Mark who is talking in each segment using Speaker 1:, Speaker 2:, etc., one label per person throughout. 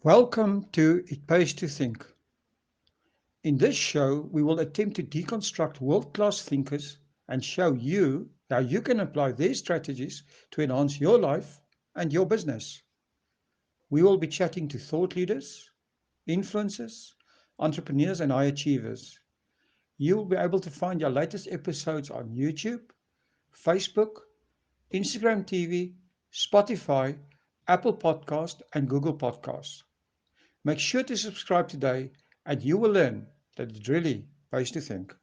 Speaker 1: Welcome to It Pays to Think. In this show, we will attempt to deconstruct world class thinkers and show you how you can apply their strategies to enhance your life and your business. We will be chatting to thought leaders, influencers, entrepreneurs, and high achievers. You will be able to find your latest episodes on YouTube, Facebook, Instagram TV, Spotify, Apple Podcast, and Google Podcasts. Make sure to subscribe today and you will learn that it really pays to think.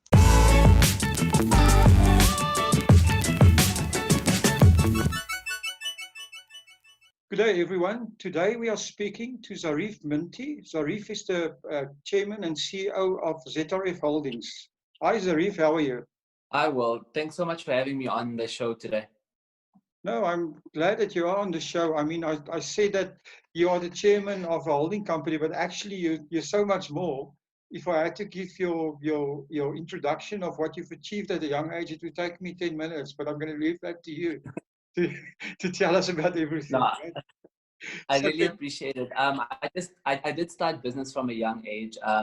Speaker 1: Good day, everyone. Today we are speaking to Zareef Minty. Zareef is the Chairman and CEO of Zareef Holdings. Hi, Zareef. How are you?
Speaker 2: I will. Thanks so much for having me on the show today.
Speaker 1: No, I'm glad that you are on the show. I mean, I say that you are the chairman of a holding company, but actually you're so much more. If I had to give your introduction of what you've achieved at a young age, it would take me 10 minutes, but I'm going to leave that to you to, to tell us about everything.
Speaker 2: No,
Speaker 1: Right?
Speaker 2: I
Speaker 1: So,
Speaker 2: really appreciate it. I did start business from a young age. I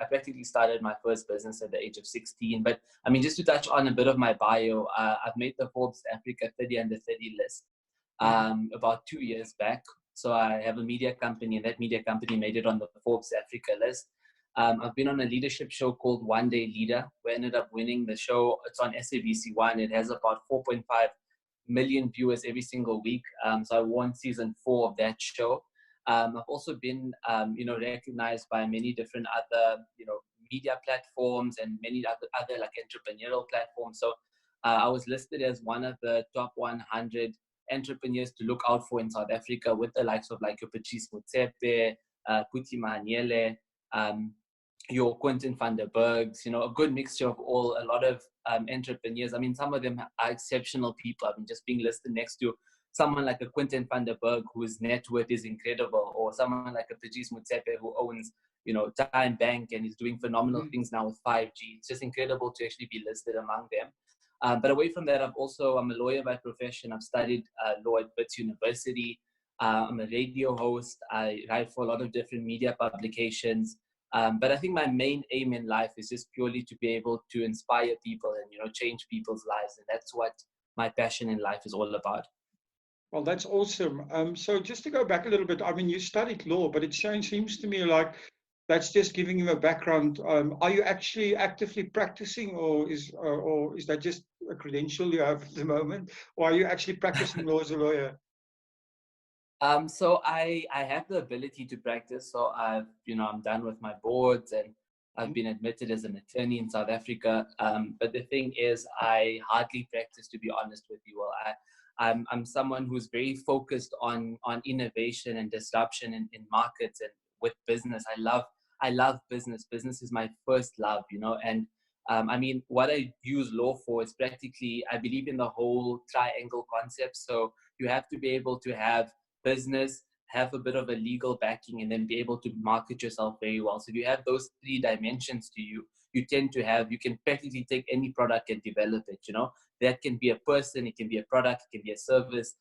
Speaker 2: practically started my first business at the age of 16. But I mean, just to touch on a bit of my bio, I've made the Forbes Africa 30 under 30 list about 2 years back. So I have a media company, and that media company made it on the Forbes Africa list. I've been on a leadership show called One Day Leader. We ended up winning the show. It's on SABC One. It has about 4.5 million viewers every single week. So I won season 4 of that show. I've also been, recognized by many different other, media platforms and many other like entrepreneurial platforms. So I was listed as one of the top 100 entrepreneurs to look out for in South Africa, with the likes of like your Patrice Motsepe, Puti Mahanyele, your Quentin van der Bergs, a good mixture of a lot of entrepreneurs. I mean, some of them are exceptional people. I mean, just being listed next to someone like a Quentin van der Berg, whose net worth is incredible, or someone like a Patrice Motsepe, who owns, Time Bank and is doing phenomenal things now with 5G. It's just incredible to actually be listed among them. But away from that, I'm a lawyer by profession. I've studied law at Wits University. I'm a radio host. I write for a lot of different media publications. But I think my main aim in life is just purely to be able to inspire people and, change people's lives. And that's what my passion in life is all about.
Speaker 1: well, that's awesome. So just to go back a little bit, I mean, you studied law, but it seems to me like that's just giving you a background. Are you actually actively practicing, or is that just a credential you have at the moment, or are you actually practicing law as a lawyer?
Speaker 2: So I have the ability to practice. So I'm done with my boards, and I've been admitted as an attorney in South Africa. But the thing is, I hardly practice, to be honest with you. Well, I'm someone who's very focused on innovation and disruption in markets and with business. I love business. Business is my first love, and I mean, what I use law for is practically, I believe in the whole triangle concept. So you have to be able to have business, have a bit of a legal backing, and then be able to market yourself very well. So if you have those 3 dimensions to you, you can practically take any product and develop it, That can be a person, it can be a product, it can be a service.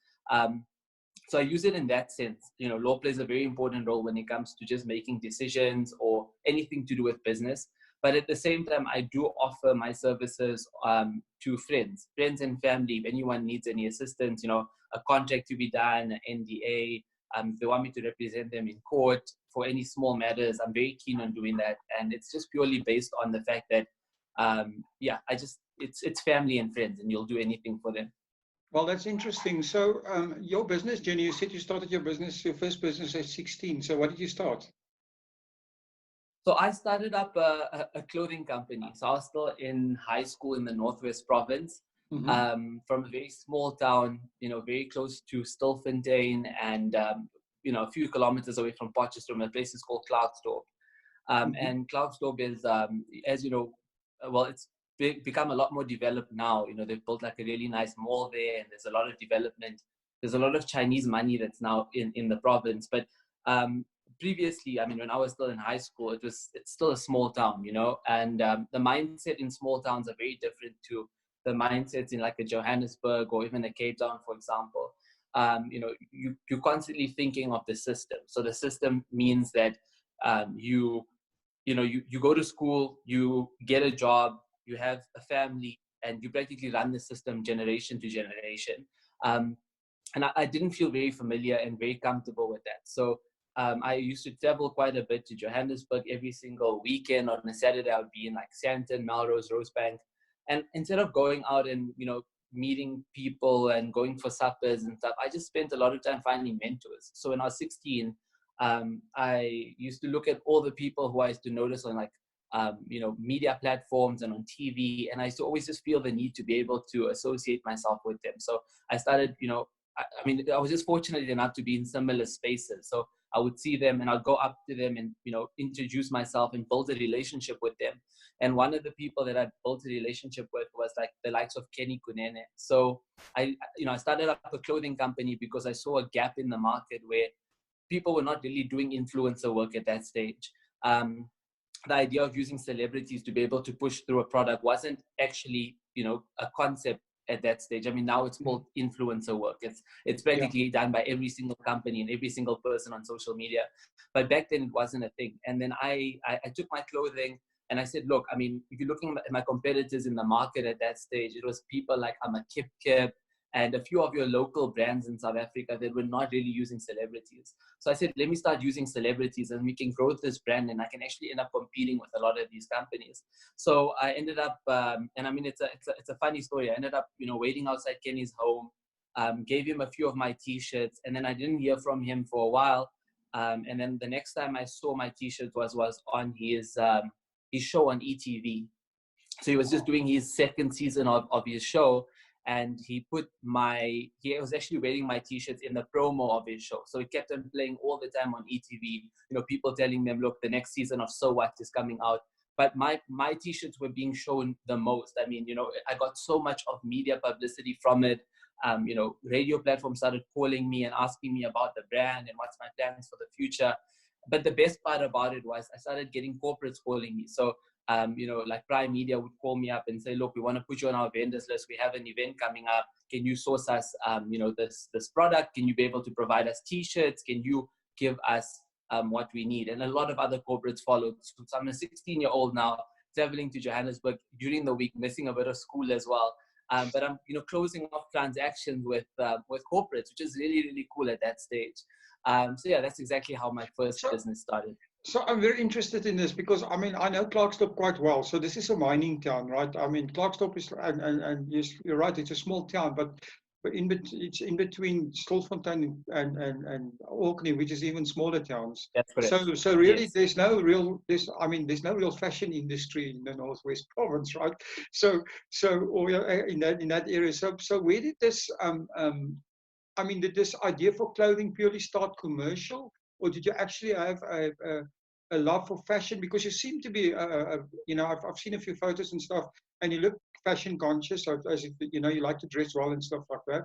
Speaker 2: So I use it in that sense. Law plays a very important role when it comes to just making decisions or anything to do with business. But at the same time, I do offer my services to friends and family. If anyone needs any assistance, a contract to be done, an NDA, if they want me to represent them in court for any small matters, I'm very keen on doing that. And it's just purely based on the fact that, it's family and friends, and you'll do anything for them.
Speaker 1: Well, that's interesting. So, your business journey, you said you started your first business at 16. So, what did you start?
Speaker 2: So I started up a clothing company. So I was still in high school in the Northwest Province, from a very small town, very close to Stilfontein and, a few kilometers away from Potchefstroom. A place is called Klerksdorp. And Klerksdorp is, as you know, well, it's become a lot more developed now. They've built like a really nice mall there, and there's a lot of development. There's a lot of Chinese money that's now in the province. But previously, I mean, when I was still in high school, it's still a small town, and the mindset in small towns are very different to the mindsets in like a Johannesburg or even a Cape Town, for example. you're constantly thinking of the system. So the system means that you go to school, you get a job, you have a family, and you practically run the system generation to generation. And I didn't feel very familiar and very comfortable with that. So I used to travel quite a bit to Johannesburg every single weekend. On a Saturday, I would be in like Sandton, Melrose, Rosebank. And instead of going out and, meeting people and going for suppers and stuff, I just spent a lot of time finding mentors. So when I was 16, I used to look at all the people who I used to notice on like, media platforms and on TV. And I used to always just feel the need to be able to associate myself with them. So I started, I was just fortunate enough to be in similar spaces. So I would see them and I'd go up to them and, introduce myself and build a relationship with them. And one of the people that I built a relationship with was like the likes of Kenny Kunene. So I started up a clothing company because I saw a gap in the market where people were not really doing influencer work at that stage. The idea of using celebrities to be able to push through a product wasn't actually, a concept at that stage. I mean, now it's called influencer work. It's practically done by every single company and every single person on social media. But back then it wasn't a thing. And then I took my clothing and I said, look, I mean, if you're looking at my competitors in the market at that stage, it was people like Kip Kip and a few of your local brands in South Africa that were not really using celebrities. So I said, let me start using celebrities and we can grow this brand and I can actually end up competing with a lot of these companies. So I ended up, and I mean, it's a funny story. I ended up, waiting outside Kenny's home, gave him a few of my T-shirts, and then I didn't hear from him for a while. And then the next time I saw my T-shirt was on his show on ETV. So he was just doing his second season of his show. And he was actually wearing my T-shirts in the promo of his show. So he kept on playing all the time on ETV, people telling them, look, the next season of So What is coming out. But my T-shirts were being shown the most. I mean, I got so much of media publicity from it. Radio platforms started calling me and asking me about the brand and what's my plans for the future. But the best part about it was I started getting corporates calling me. So like Prime Media would call me up and say, look, we want to put you on our vendors list. We have an event coming up. Can you source us, this product? Can you be able to provide us T-shirts? Can you give us what we need? And a lot of other corporates followed. So I'm a 16-year-old now, traveling to Johannesburg during the week, missing a bit of school as well. But I'm, closing off transactions with corporates, which is really, really cool at that stage. So yeah, that's exactly how my first business started.
Speaker 1: So I'm very interested in this because I mean I know Klerksdorp quite well. So this is a mining town, right? I mean Klerksdorp is and you're right, it's a small town, but it's in between Stilfontein and Orkney, which is even smaller towns.
Speaker 2: That's correct.
Speaker 1: So really, there's no real fashion industry in the Northwest Province, right? So or in that area. So where did this did this idea for clothing purely start commercial? Or did you actually have a love for fashion? Because you seem to be, I've seen a few photos and stuff, and you look fashion conscious, as if you like to dress well and stuff like that.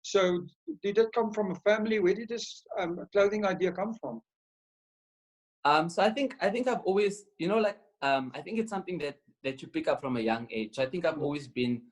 Speaker 1: So, did it come from a family? Where did this clothing idea come from?
Speaker 2: So I think I've always, I think it's something that you pick up from a young age. I think I've always been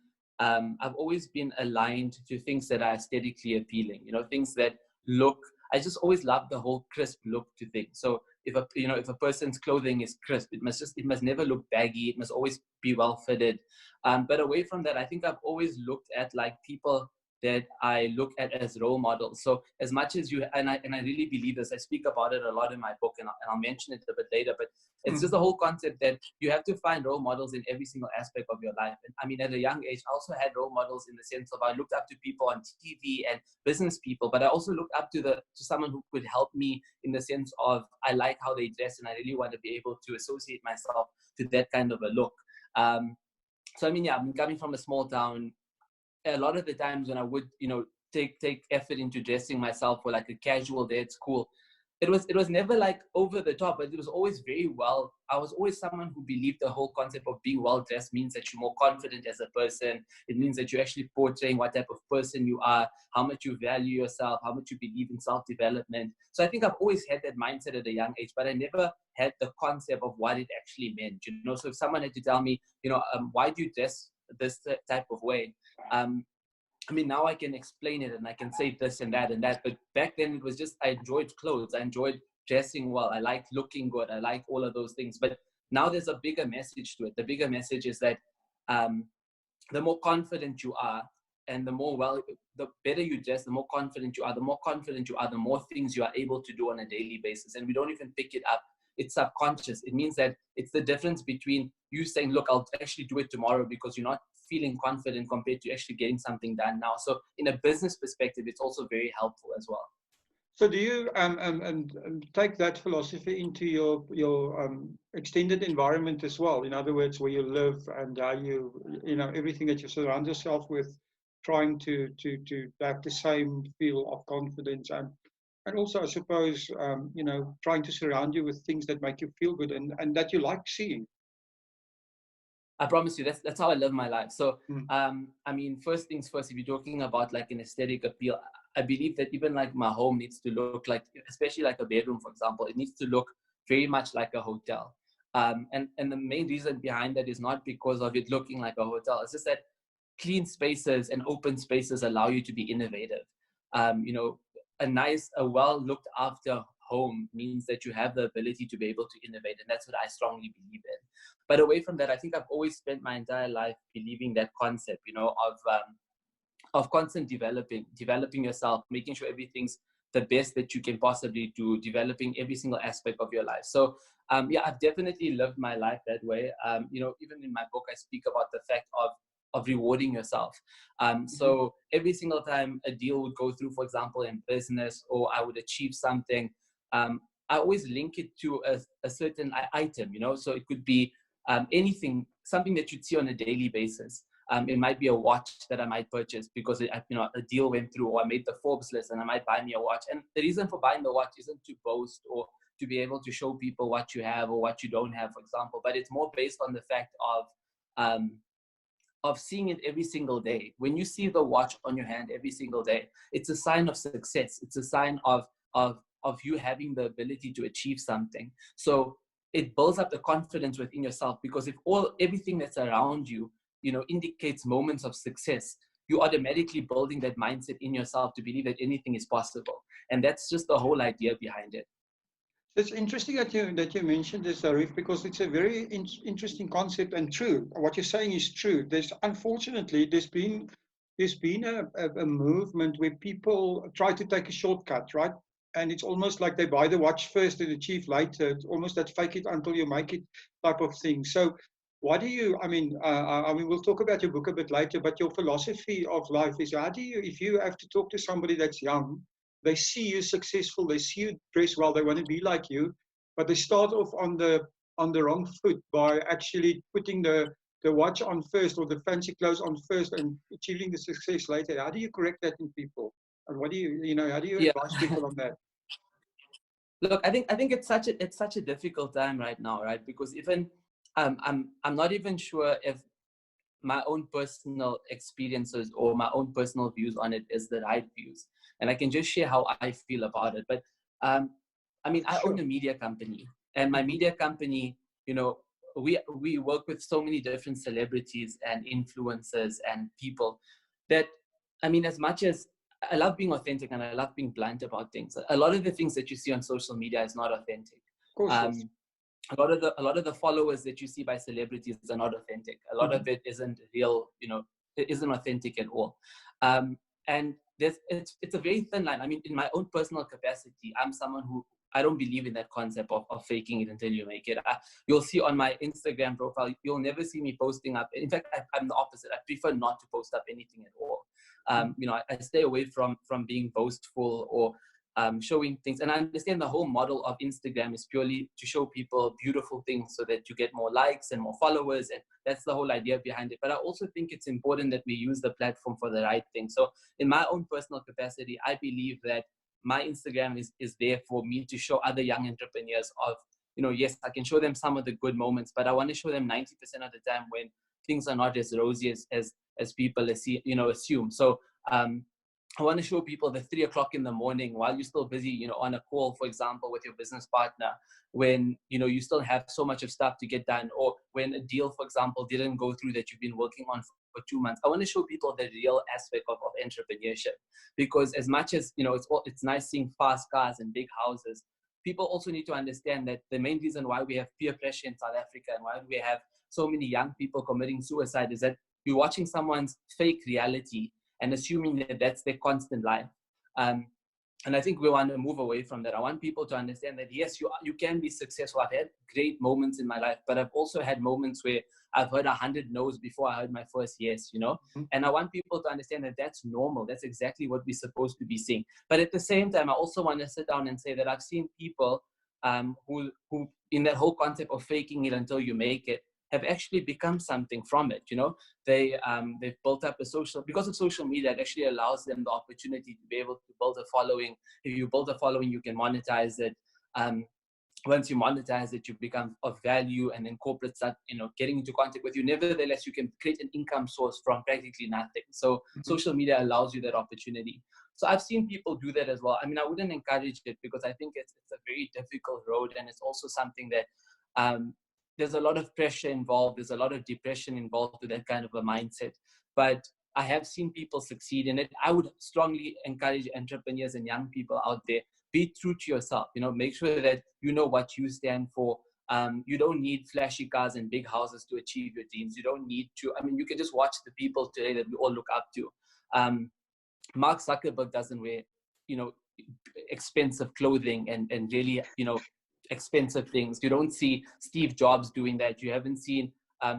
Speaker 2: aligned to things that are aesthetically appealing. Things that look. I just always loved the whole crisp look to things. So if a person's clothing is crisp, it must never look baggy. It must always be well fitted. But away from that, I think I've always looked at like people that I look at as role models. So as much as and I really believe this, I speak about it a lot in my book, and I'll mention it a bit later, but it's just the whole concept that you have to find role models in every single aspect of your life. And I mean, at a young age, I also had role models in the sense of I looked up to people on TV and business people, but I also looked up to someone who could help me in the sense of I like how they dress and I really want to be able to associate myself to that kind of a look. So I mean, yeah, I'm coming from a small town. A lot of the times when I would, take effort into dressing myself for like a casual day at school, it was never like over the top, but it was always very well. I was always someone who believed the whole concept of being well dressed means that you're more confident as a person. It means that you're actually portraying what type of person you are, how much you value yourself, how much you believe in self-development. So I think I've always had that mindset at a young age, but I never had the concept of what it actually meant. So if someone had to tell me, why do you dress this type of way? I mean, now I can explain it and I can say this and that and that. But back then it was just, I enjoyed clothes. I enjoyed dressing well. I liked looking good. I liked all of those things. But now there's a bigger message to it. The bigger message is that um, the more confident you are and the better you dress, the more confident you are, the more confident you are, the more things you are able to do on a daily basis. And we don't even pick it up. It's subconscious. It means that it's the difference between you saying, look, I'll actually do it tomorrow, because you're not feeling confident compared to actually getting something done now. So in a business perspective, it's also very helpful as well.
Speaker 1: So do you take that philosophy into your extended environment as well? In other words, where you live and how you know everything that you surround yourself with, trying to have the same feel of confidence and also I suppose you know trying to surround you with things that make you feel good and that you like seeing.
Speaker 2: I promise you, that's how I live my life. So,
Speaker 1: Mm.
Speaker 2: I mean, first things first, if you're talking about like an aesthetic appeal, I believe that even like my home needs to look like, especially like a bedroom, for example, it needs to look very much like a hotel. And the main reason behind that is not because of it looking like a hotel. It's just that clean spaces and open spaces allow you to be innovative. You know, a well looked after home means that you have the ability to be able to innovate, and that's what I strongly believe in. But away from that, I think I've always spent my entire life believing that concept, you know, of constant developing yourself, making sure everything's the best that you can possibly do, developing every single aspect of your life. So yeah, I've definitely lived my life that way. You know, even in my book, I speak about the fact of rewarding yourself. So every single time a deal would go through, for example, in business, or I would achieve something, I always link it to a certain item, you know, so it could be anything, something that you'd see on a daily basis. It might be a watch that I might purchase because you know, a deal went through, or I made the Forbes list and I might buy me a watch. And the reason for buying the watch isn't to boast or to be able to show people what you have or what you don't have, for example, but it's more based on the fact of seeing it every single day. When you see the watch on your hand every single day, it's a sign of success. It's a sign of you having the ability to achieve something. So it builds up the confidence within yourself, because if everything that's around you, you know, indicates moments of success, you automatically building that mindset in yourself to believe that anything is possible. And that's just the whole idea behind it.
Speaker 1: It's interesting that you mentioned this, Zareef, because it's a very interesting concept and true. What you're saying is true. Unfortunately there's been a movement where people try to take a shortcut, right? And it's almost like they buy the watch first and achieve later. It's almost that fake it until you make it type of thing. So, what do you? I mean, we'll talk about your book a bit later. But your philosophy of life is: how do you, if you have to talk to somebody that's young, they see you successful, they see you dress well, they want to be like you, but they start off on the wrong foot by actually putting the watch on first or the fancy clothes on first and achieving the success later. How do you correct that in people? And what do you know, how do you
Speaker 2: Yeah.
Speaker 1: advise people on that?
Speaker 2: Look, I think it's such a difficult time right now, right? Because even I'm not even sure if my own personal experiences or my own personal views on it is the right views, and I can just share how I feel about it. But um, I mean, I own
Speaker 1: Sure.
Speaker 2: a media company, and my media company, you know, we work with so many different celebrities and influencers and people that, I mean, as much as I love being authentic and I love being blunt about things, a lot of the things that you see on social media is not authentic.
Speaker 1: Of course, yes.
Speaker 2: Um, a lot of the followers that you see by celebrities are not authentic. A lot
Speaker 1: Mhm.
Speaker 2: of it isn't real, you know, it isn't authentic at all. And it's a very thin line. I mean, in my own personal capacity, I'm someone who, I don't believe in that concept of faking it until you make it. You'll see on my Instagram profile, you'll never see me posting up. In fact, I'm the opposite. I prefer not to post up anything at all. You know, I stay away from being boastful or showing things. And I understand the whole model of Instagram is purely to show people beautiful things so that you get more likes and more followers. And that's the whole idea behind it. But I also think it's important that we use the platform for the right thing. So in my own personal capacity, I believe that my Instagram is there for me to show other young entrepreneurs of, you know, yes, I can show them some of the good moments, but I want to show them 90% of the time when things are not as rosy as people assume. So I want to show people the 3 o'clock in the morning while you're still busy, you know, on a call, for example, with your business partner, when, you know, you still have so much of stuff to get done, or when a deal, for example, didn't go through that you've been working on for 2 months. I want to show people the real aspect of entrepreneurship, because as much as, it's nice seeing fast cars and big houses, people also need to understand that the main reason why we have peer pressure in South Africa and why we have so many young people committing suicide is that you're watching someone's fake reality and assuming that that's their constant life. And I think we want to move away from that. I want people to understand that, yes, you can be successful. I've had great moments in my life, but I've also had moments where I've heard 100 no's before I heard my first yes,
Speaker 1: Mm-hmm.
Speaker 2: And I want people to understand that that's normal. That's exactly what we're supposed to be seeing. But at the same time, I also want to sit down and say that I've seen people who in that whole concept of faking it until you make it, have actually become something from it. They've built up because of social media, it actually allows them the opportunity to be able to build a following. If you build a following, you can monetize it. Once you monetize it, you become of value, and then corporates start, getting into contact with you. Nevertheless, you can create an income source from practically nothing. So social media allows you that opportunity. So I've seen people do that as well. I mean, I wouldn't encourage it because I think it's a very difficult road, and it's also something that there's a lot of pressure involved. There's a lot of depression involved with that kind of a mindset. But I have seen people succeed in it. I would strongly encourage entrepreneurs and young people out there, be true to yourself. Make sure that you know what you stand for. You don't need flashy cars and big houses to achieve your dreams. You don't need to. I mean, you can just watch the people today that we all look up to. Mark Zuckerberg doesn't wear, expensive clothing and really, expensive things. You don't see Steve Jobs doing that. You haven't seen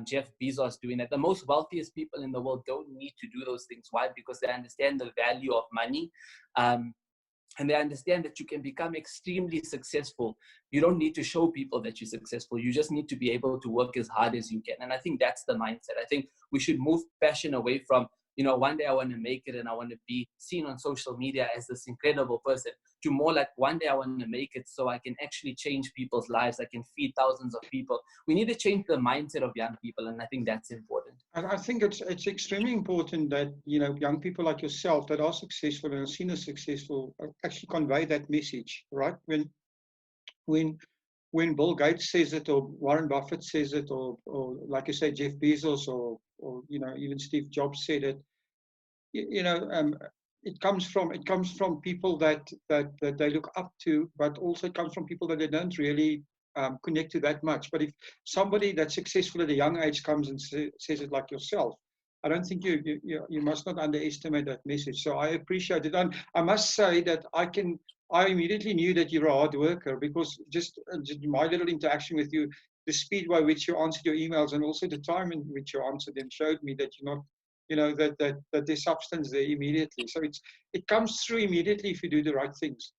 Speaker 2: Jeff Bezos doing that. The most wealthiest people in the world don't need to do those things. Why? Because they understand the value of money. And they understand that you can become extremely successful. You don't need to show people that you're successful. You just need to be able to work as hard as you can. And I think that's the mindset. I think we should move passion away from, one day I want to make it and I want to be seen on social media as this incredible person, to more like one day I want to make it so I can actually change people's lives. I can feed thousands of people. We need to change the mindset of young people. And I think that's important.
Speaker 1: I think it's extremely important that, young people like yourself that are successful and are seen as successful actually convey that message, right? When Bill Gates says it, or Warren Buffett says it, or like you say, Jeff Bezos, or even Steve Jobs said it, it comes from people that they look up to, but also it comes from people that they don't really connect to that much. But if somebody that's successful at a young age comes and says it like yourself, I don't think you must not underestimate that message. So I appreciate it. And I must say that I immediately knew that you're a hard worker, because just my little interaction with you, the speed by which you answered your emails and also the time in which you answered them showed me that you're not, that there's substance there immediately. So it comes through immediately if you do the right things.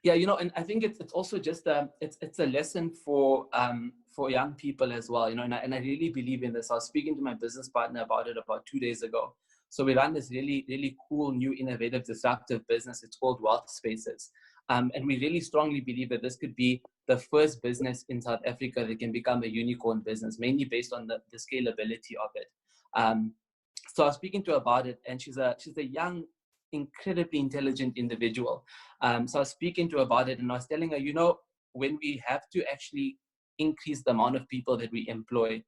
Speaker 2: Yeah, and I think it's also just it's a lesson for young people as well, and I really believe in this. I was speaking to my business partner about it about 2 days ago. So we run this really, really cool, new, innovative, disruptive business. It's called Wealth Spaces. And we really strongly believe that this could be the first business in South Africa that can become a unicorn business, mainly based on the scalability of it. So I was speaking to her about it, and she's a young, incredibly intelligent individual. So I was speaking to her about it, and I was telling her, when we have to actually increase the amount of people that we employ,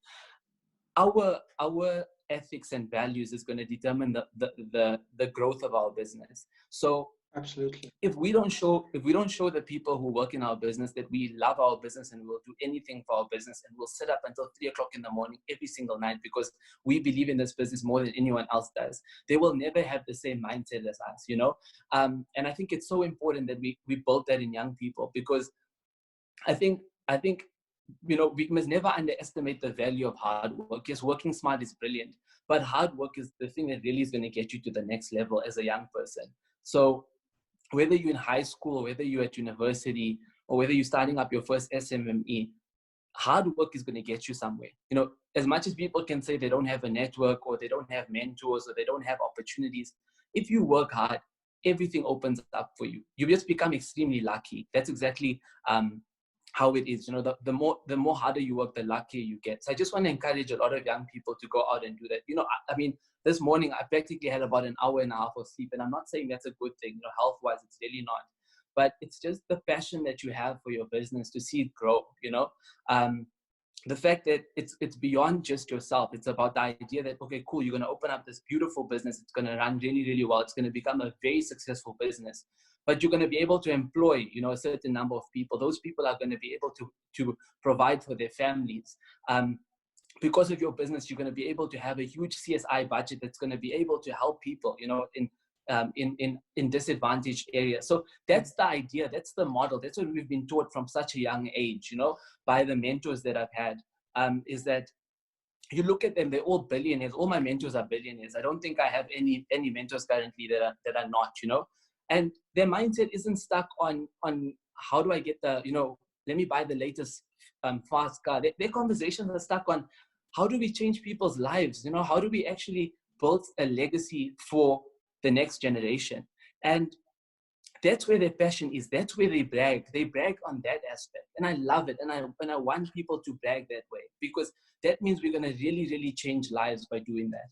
Speaker 2: our ethics and values is going to determine the growth of our business. So
Speaker 1: absolutely,
Speaker 2: if we don't show the people who work in our business that we love our business and we'll do anything for our business, and we'll sit up until 3:00 in the morning every single night because we believe in this business more than anyone else does, they will never have the same mindset as us, and I think it's so important that we build that in young people, because I think we must never underestimate the value of hard work. Yes, working smart is brilliant, but hard work is the thing that really is going to get you to the next level as a young person. So whether you're in high school, or whether you're at university, or whether you're starting up your first SMME, hard work is going to get you somewhere. As much as people can say they don't have a network, or they don't have mentors, or they don't have opportunities, if you work hard, everything opens up for you. You just become extremely lucky. That's exactly how it is. The more harder you work, the luckier you get. So I just want to encourage a lot of young people to go out and do that. I mean, this morning I practically had about an hour and a half of sleep, and I'm not saying that's a good thing. Health-wise, it's really not. But it's just the passion that you have for your business to see it grow. the fact that it's beyond just yourself. It's about the idea that, okay, cool, you're going to open up this beautiful business. It's going to run really, really well. It's going to become a very successful business, but you're going to be able to employ, a certain number of people. Those people are going to be able to provide for their families. Because of your business, you're going to be able to have a huge CSI budget that's going to be able to help people, in disadvantaged areas. So that's the idea. That's the model. That's what we've been taught from such a young age, by the mentors that I've had, is that you look at them, they're all billionaires. All my mentors are billionaires. I don't think I have any mentors currently that are not, and their mindset isn't stuck on how do I get let me buy the latest fast car. Their conversations are stuck on how do we change people's lives? How do we actually build a legacy for the next generation? And that's where their passion is. That's where they brag. They brag on that aspect. And I love it. And I want people to brag that way, because that means we're going to really, really change lives by doing that.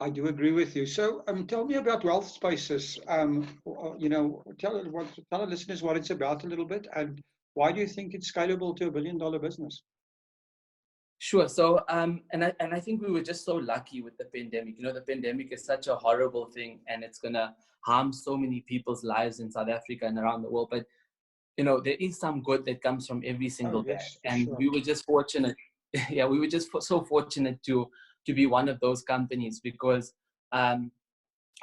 Speaker 1: I do agree with you. So, tell me about Wealth Spaces. Tell our listeners what it's about a little bit, and why do you think it's scalable to $1 billion business?
Speaker 2: Sure. So, and I think we were just so lucky with the pandemic. The pandemic is such a horrible thing, and it's gonna harm so many people's lives in South Africa and around the world. But there is some good that comes from every single bad. And
Speaker 1: sure.
Speaker 2: We were just fortunate. Yeah, we were just so fortunate to be one of those companies, because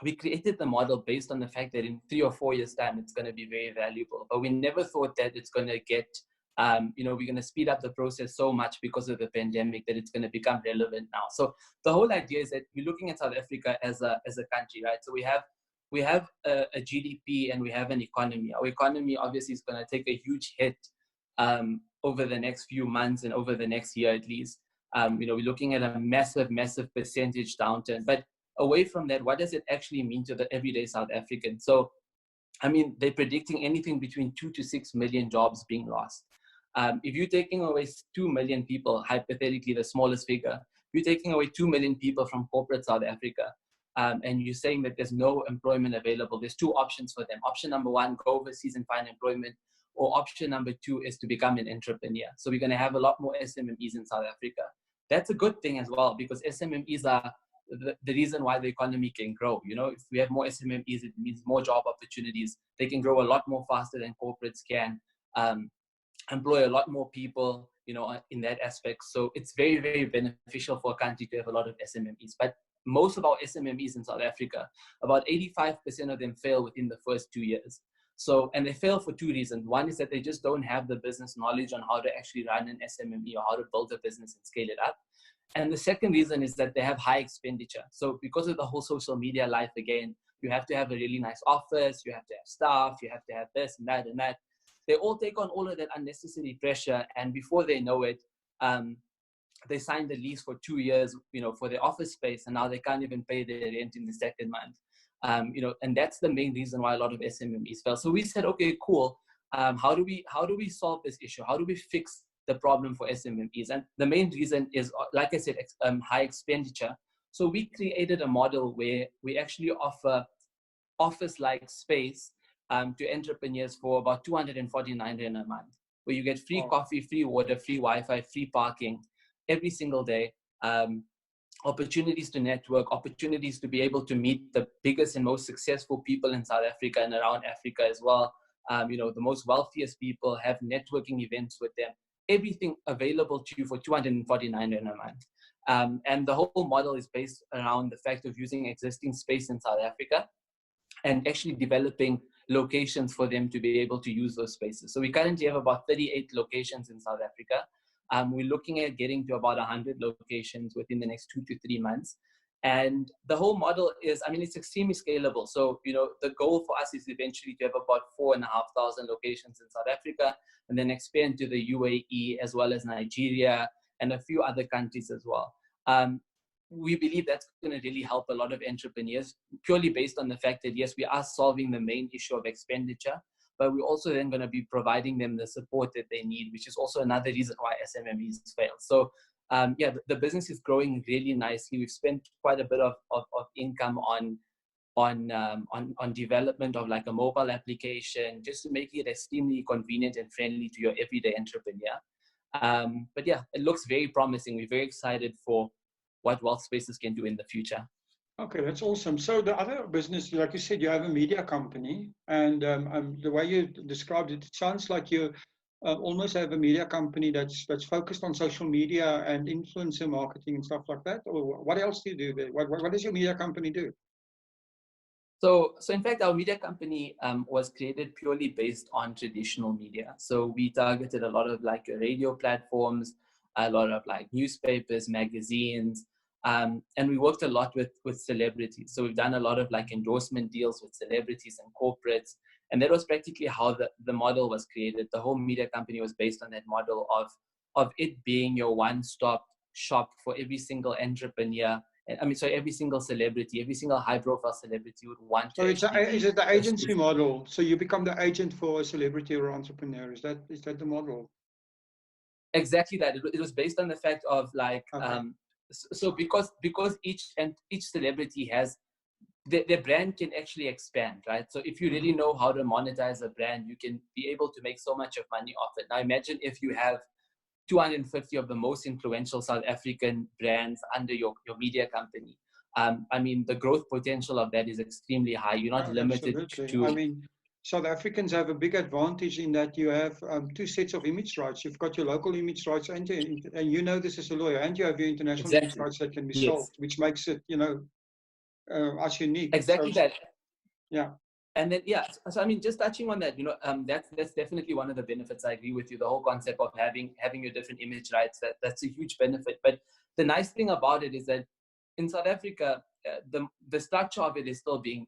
Speaker 2: we created the model based on the fact that in 3 or 4 years' time, it's going to be very valuable. But we never thought that it's going to get, we're going to speed up the process so much because of the pandemic that it's going to become relevant now. So the whole idea is that we're looking at South Africa as a country, right? So we have a GDP and we have an economy. Our economy obviously is going to take a huge hit over the next few months and over the next year at least. We're looking at a massive percentage downturn. But away from that, what does it actually mean to the everyday South African? So, they're predicting anything between 2 to 6 million jobs being lost. If you're taking away 2 million people, hypothetically the smallest figure, you're taking away 2 million people from corporate South Africa, and you're saying that there's no employment available, there's 2 options for them. Option number 1, go overseas and find employment. Or option number 2 is to become an entrepreneur. So we're going to have a lot more SMMEs in South Africa. That's a good thing as well, because SMMEs are the reason why the economy can grow. If we have more SMMEs, it means more job opportunities. They can grow a lot more faster than corporates can, employ a lot more people, in that aspect. So it's very, very beneficial for a country to have a lot of SMMEs. But most of our SMMEs in South Africa, about 85% of them fail within the first 2 years. So, and they fail for 2 reasons. One is that they just don't have the business knowledge on how to actually run an SMME or how to build a business and scale it up. And the second reason is that they have high expenditure. So because of the whole social media life, again, you have to have a really nice office, you have to have staff, you have to have this and that and that. They all take on all of that unnecessary pressure. And before they know it, they signed the lease for 2 years, for their office space, and now they can't even pay their rent in the second month. And that's the main reason why a lot of SMMEs fail. So we said, okay, cool. How do we solve this issue? How do we fix the problem for SMMEs? And the main reason is, like I said, high expenditure. So we created a model where we actually offer office-like space to entrepreneurs for about 249 Rand a month, where you get free coffee, free water, free Wi-Fi, free parking every single day. Opportunities to network, opportunities to be able to meet the biggest and most successful people in South Africa and around Africa as well. The most wealthiest people, have networking events with them. Everything available to you for 249 Rand a month. And the whole model is based around the fact of using existing space in South Africa and actually developing locations for them to be able to use those spaces. So we currently have about 38 locations in South Africa. We're looking at getting to about 100 locations within the next 2 to 3 months. And the whole model is, it's extremely scalable. So, the goal for us is eventually to have about 4,500 locations in South Africa, and then expand to the UAE as well as Nigeria and a few other countries as well. We believe that's going to really help a lot of entrepreneurs, purely based on the fact that, yes, we are solving the main issue of expenditure, but we're also then going to be providing them the support that they need, which is also another reason why SMMEs fail. So, the business is growing really nicely. We've spent quite a bit of income on development of like a mobile application, just to make it extremely convenient and friendly to your everyday entrepreneur. But yeah, it looks very promising. We're very excited for what wealth spaces can do in the future.
Speaker 1: Okay, that's awesome. So the other business, like you said, you have a media company, and the way you described it, it sounds like you almost have a media company that's focused on social media and influencer marketing and stuff like that. Or what else do you do there? What does your media company do?
Speaker 2: So in fact, our media company was created purely based on traditional media. So we targeted a lot of like radio platforms, a lot of like newspapers, magazines, and we worked a lot with celebrities. So we've done a lot of like endorsement deals with celebrities and corporates, and that was practically how the model was created. The whole media company was based on that model of it being your one-stop shop for every single entrepreneur. I mean, so every single celebrity, every single high-profile celebrity would want
Speaker 1: So
Speaker 2: to actually
Speaker 1: is
Speaker 2: be
Speaker 1: it the agency
Speaker 2: associated.
Speaker 1: model? So you become the agent for a celebrity or entrepreneur. Is that the model?
Speaker 2: Exactly that. It was based on the fact of like,
Speaker 1: Okay.
Speaker 2: so because each celebrity has their brand can actually expand, right? So if you really
Speaker 1: Mhm.
Speaker 2: know how to monetize a brand, you can be able to make so much of money off it. Now imagine if you have 250 of the most influential South African brands under your media company. I mean, the growth potential of that is extremely high. You're not
Speaker 1: Oh,
Speaker 2: limited
Speaker 1: absolutely. I
Speaker 2: to.
Speaker 1: mean, South Africans have a big advantage in that you have two sets of image rights. You've got your local image rights, and you know this as a lawyer, and you have your international image
Speaker 2: Exactly.
Speaker 1: rights that can be
Speaker 2: Yes.
Speaker 1: sold, which makes it, us unique. So,
Speaker 2: Exactly that.
Speaker 1: yeah.
Speaker 2: And then yeah, so I mean, just touching on that, that's definitely one of the benefits. I agree with you. The whole concept of having your different image rights, that's a huge benefit. But the nice thing about it is that in South Africa, the structure of it is still being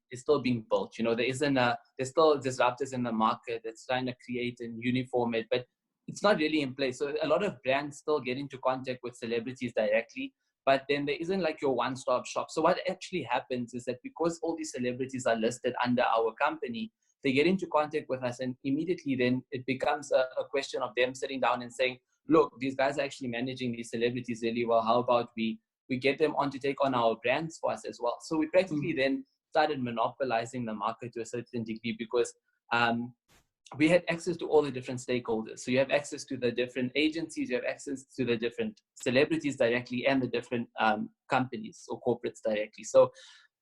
Speaker 2: built. There's still disruptors in the market that's trying to create and uniform it, but it's not really in place. So a lot of brands still get into contact with celebrities directly, but then there isn't like your one-stop shop. So what actually happens is that because all these celebrities are listed under our company, they get into contact with us, and immediately then it becomes a question of them sitting down and saying, look, these guys are actually managing these celebrities really well. How about we get them on to take on our brands for us as well? So we practically
Speaker 1: Mm.
Speaker 2: then started monopolizing the market to a certain degree, because we had access to all the different stakeholders. So you have access to the different agencies, you have access to the different celebrities directly, and the different companies or corporates directly. So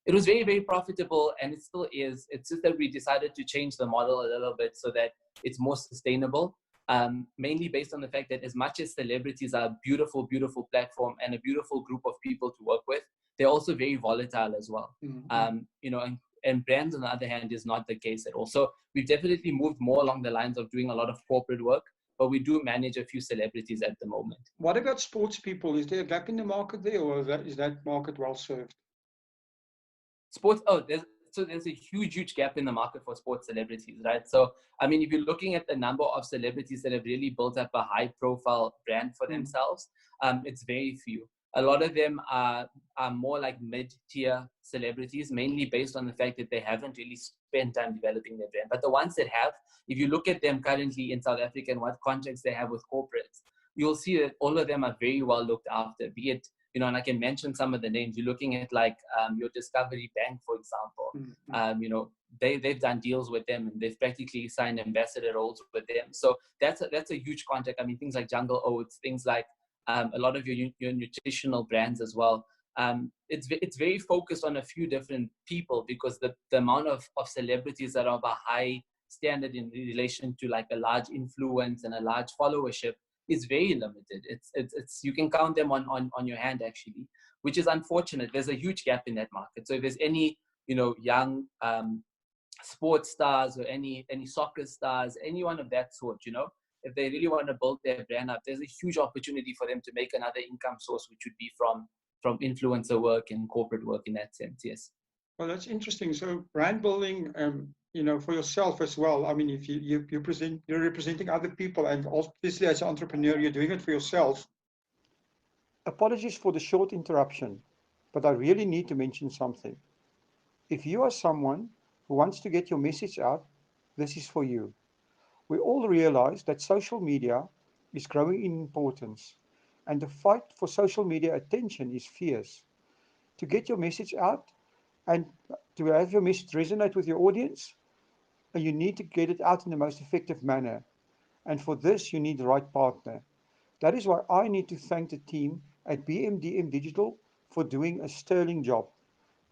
Speaker 2: it was very, very profitable, and it still is. It's just that we decided to change the model a little bit so that it's more sustainable. Mainly based on the fact that as much as celebrities are a beautiful, beautiful platform and a beautiful group of people to work with, they're also very volatile as well.
Speaker 1: Mm.
Speaker 2: And brands, on the other hand, is not the case at all. So we've definitely moved more along the lines of doing a lot of corporate work, but we do manage a few celebrities at the moment.
Speaker 1: What about sports people? Is there a gap in the market there, or is that market well served?
Speaker 2: Sports, there's a huge gap in the market for sports celebrities, right? So I mean, if you're looking at the number of celebrities that have really built up a high profile brand for
Speaker 1: Mm.
Speaker 2: themselves, it's very few. A lot of them are more like mid-tier celebrities, mainly based on the fact that they haven't really spent time developing their brand. But the ones that have, if you look at them currently in South Africa and what contracts they have with corporates, you'll see that all of them are very well looked after, be it, and I can mention some of the names. You're looking at like your Discovery Bank, for example.
Speaker 1: Mm.
Speaker 2: They've done deals with them, and they've practically signed ambassador roles with them. So that's a huge contract. I mean, things like Jungle Oats, things like a lot of your nutritional brands as well. It's very focused on a few different people, because the amount of celebrities that are of a high standard in relation to like a large influence and a large followership is very limited. It's you can count them on your hand actually, which is unfortunate. There's a huge gap in that market. So if there's any young sports stars, or any soccer stars, anyone of that sort, if they really want to build their brand up, there's a huge opportunity for them to make another income source, which would be from influencer work and corporate work in that sense. Yes.
Speaker 1: Well, that's interesting. So brand building, for yourself as well. I mean, if you're representing other people, and obviously as an entrepreneur, you're doing it for yourself. Apologies for the short interruption, but I really need to mention something. If you are someone who wants to get your message out, this is for you. We all realize that social media is growing in importance, and the fight for social media attention is fierce. To get your message out and to have your message resonate with your audience, you need to get it out in the most effective manner. And for this, you need the right partner. That is why I need to thank the team at BMDM Digital for doing a sterling job,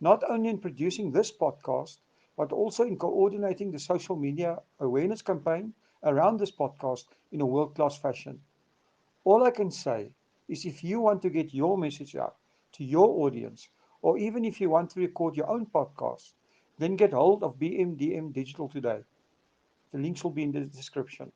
Speaker 1: not only in producing this podcast, but also in coordinating the social media awareness campaign around this podcast in a world class fashion. All I can say is if you want to get your message out to your audience, or even if you want to record your own podcast, then get hold of BMDM Digital today. The links will be in the description.